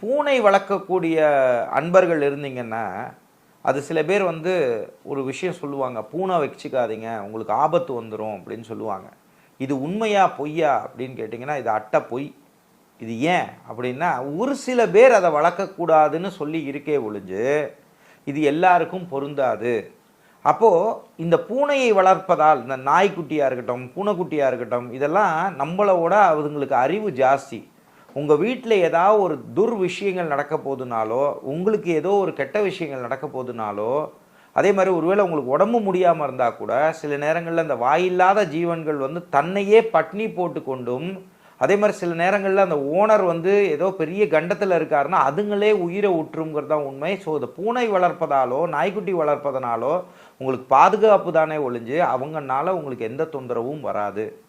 பூனை வளர்க்கக்கூடிய அன்பர்கள் இருந்தீங்கன்னா, அது சில பேர் வந்து ஒரு விஷயம் சொல்லுவாங்க. "பூனை வச்சுக்காதீங்க, உங்களுக்கு ஆபத்து வந்துரும்" அப்படின்னு சொல்லுவாங்க. இது உண்மையா, பொய்யா அப்படின்னு கேட்டீங்கன்னா, இது அட்ட பொய். இது ஏன் அப்படின்னா, ஒரு சில பேர் அத வளர்க்கக்கூடாதுன்னு சொல்லி இருக்கே ஒழிஞ்சு, இது எல்லாருக்கும் பொருந்தாது. அப்போ இந்த பூனையை வளர்ப்பதால், இந்த நாய்க்குட்டியா இருக்கட்டும், பூனைக்குட்டியா இருக்கட்டும், இதெல்லாம் நம்மளோட அதுங்களுக்கு அறிவு ஜாஸ்தி. உங்க வீட்ல ஏதாவது ஒரு விஷயங்கள் நடக்க போதுனாலோ, உங்களுக்கு ஏதோ ஒரு கெட்ட விஷயங்கள் நடக்க போதுனாலோ, அதே மாரி ஒருவேளை உங்களுக்கு உடம்பு முடியாம இருந்தா கூட, சில நேரங்கள்ல இந்த வாயில்லாத ஜீவன்கள் வந்து தன்னையே பட்னி போட்டுக்கொண்டும், அதே மாரி சில நேரங்கள்ல அந்த ஓனர் வந்து ஏதோ பெரிய கண்டத்துல இருக்காருன்னா, அதுங்களே உயிர உட்டுரும்ங்கிறது தான் உண்மை. ஸோ இந்த பூனை வளர்ப்பதாலோ, நாய்க்குட்டி வளர்ப்பதனாலோ உங்களுக்கு பாதுகாப்பு தானே ஒழிஞ்சு, அவங்கனால உங்களுக்கு எந்த தொந்தரவும் வராது.